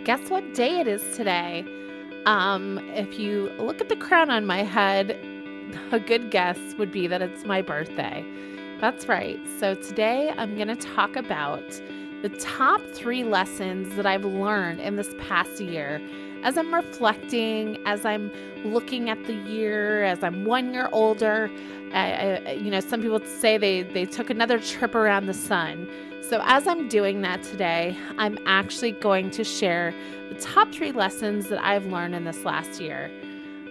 Guess what day it is today? If you look at the crown on my head, a good guess would be that it's my birthday. That's right. So today I'm going to talk about the top 3 lessons that I've learned in this past year as I'm reflecting, as I'm looking at the year, as I'm 1 year older. Some people say they took another trip around the sun. So as I'm doing that today, I'm actually going to share the top 3 lessons that I've learned in this last year.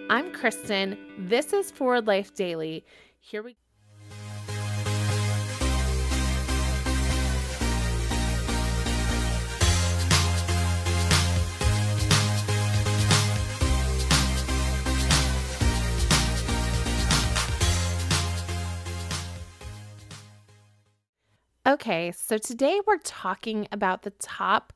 I'm Kristen. This is Forward Life Daily. Here we go. Okay, so today we're talking about the top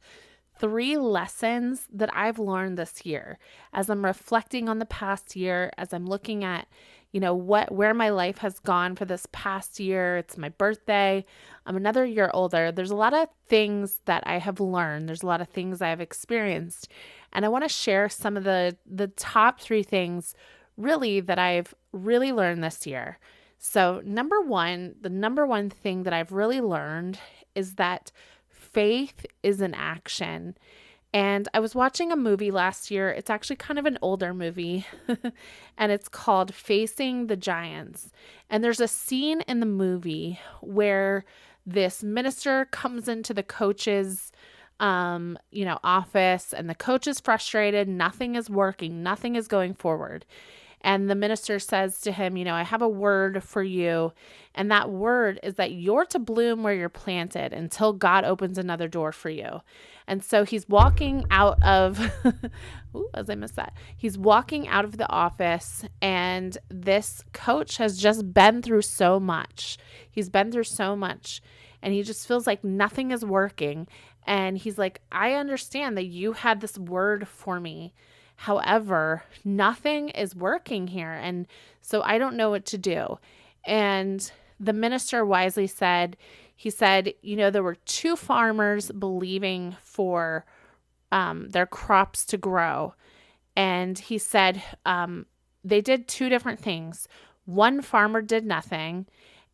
3 lessons that I've learned this year as I'm reflecting on the past year, as I'm looking at, where my life has gone for this past year. It's my birthday. I'm another year older. There's a lot of things that I have learned. There's a lot of things I have experienced. And I want to share some of the top 3 things really that I've really learned this year. So the number one thing that I've really learned is that faith is an action. And I was watching a movie last year. It's actually kind of an older movie, and it's called Facing the Giants. And there's a scene in the movie where this minister comes into the coach's office, and the coach is frustrated. Nothing is working. Nothing is going forward. And the minister says to him, I have a word for you. And that word is that you're to bloom where you're planted until God opens another door for you. And so he's walking out of, He's walking out of the office, and this coach has just been through so much. He's been through so much, and he just feels like nothing is working. And he's like, I understand that you had this word for me. However, nothing is working here, and so I don't know what to do. And the minister wisely said, there were 2 farmers believing for their crops to grow. And he said they did 2 different things. One farmer did nothing,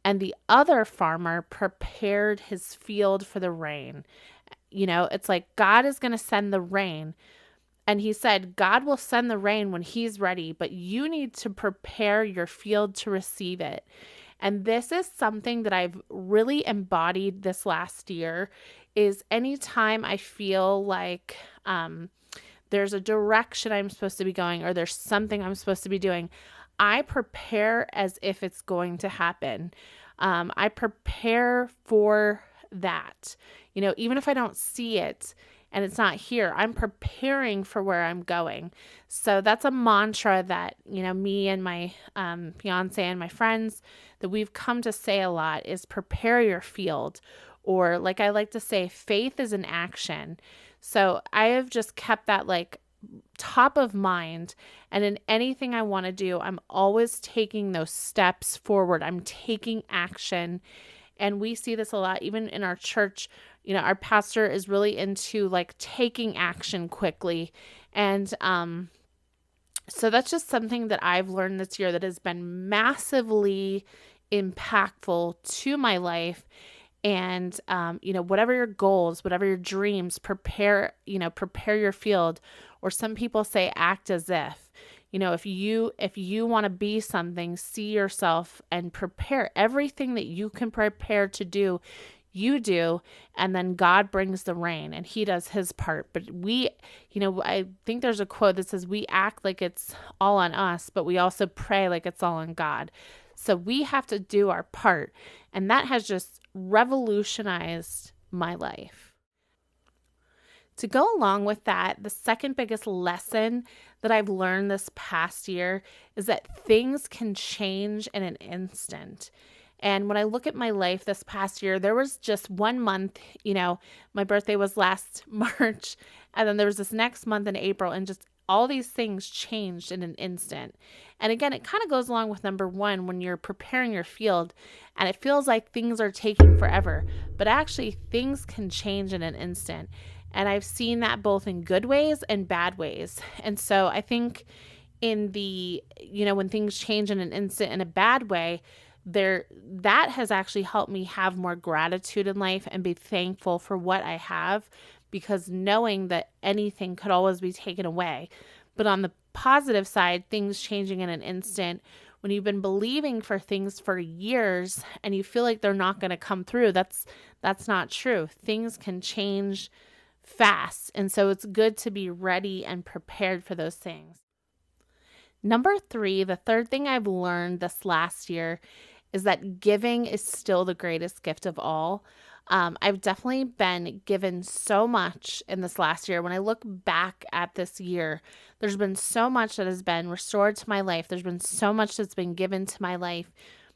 and the other farmer prepared his field for the rain. It's like God is going to send the rain. And he said, God will send the rain when he's ready, but you need to prepare your field to receive it. And this is something that I've really embodied this last year, is anytime I feel like there's a direction I'm supposed to be going, or there's something I'm supposed to be doing, I prepare as if it's going to happen. I prepare for that. Even if I don't see it, and it's not here, I'm preparing for where I'm going. So that's a mantra that, me and my fiance and my friends, that we've come to say a lot, is prepare your field. Or like I like to say, faith is an action. So I have just kept that top of mind. And in anything I want to do, I'm always taking those steps forward. I'm taking action. And we see this a lot, even in our church. Our pastor is really into taking action quickly. And so that's just something that I've learned this year that has been massively impactful to my life. And, whatever your goals, whatever your dreams, prepare your field. Or some people say act as if. If you want to be something, see yourself and prepare everything that you can prepare to do. You do, and then God brings the rain and he does his part. But I think there's a quote that says we act like it's all on us, but we also pray like it's all on God. So we have to do our part. And that has just revolutionized my life. To go along with that, the second biggest lesson that I've learned this past year is that things can change in an instant. And when I look at my life this past year, there was just 1 month, my birthday was last March, and then there was this next month in April, and just all these things changed in an instant. And again, it kind of goes along with number 1, when you're preparing your field and it feels like things are taking forever, but actually things can change in an instant. And I've seen that both in good ways and bad ways. And so I think in the, when things change in an instant in a bad way, that has actually helped me have more gratitude in life and be thankful for what I have, because knowing that anything could always be taken away. But on the positive side, things changing in an instant, when you've been believing for things for years and you feel like they're not going to come through, that's not true. Things can change fast. And so it's good to be ready and prepared for those things. Number 3, the third thing I've learned this last year is that giving is still the greatest gift of all. I've definitely been given so much in this last year. When I look back at this year, there's been so much that has been restored to my life. There's been so much that's been given to my life.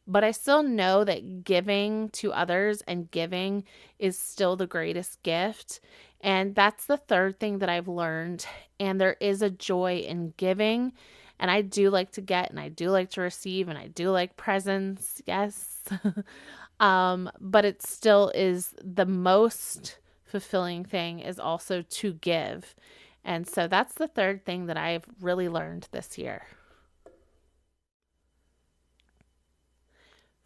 But I still know that giving to others and giving is still the greatest gift. And that's the third thing that I've learned. And there is a joy in giving. And I do like to get and I do like to receive and I do like presents. Yes. But it still is the most fulfilling thing is also to give. And so that's the third thing that I've really learned this year.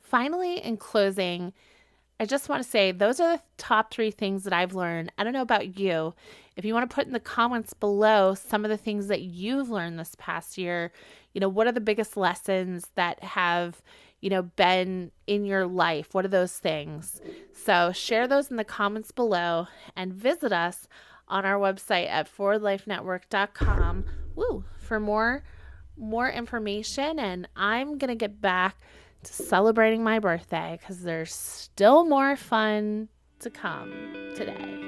Finally, in closing, I just want to say those are the top 3 things that I've learned. I don't know about you. If you want to put in the comments below some of the things that you've learned this past year, what are the biggest lessons that have, been in your life? What are those things? So share those in the comments below and visit us on our website at forwardlifenetwork.com for more information. And I'm going to get back to celebrating my birthday because there's still more fun to come today.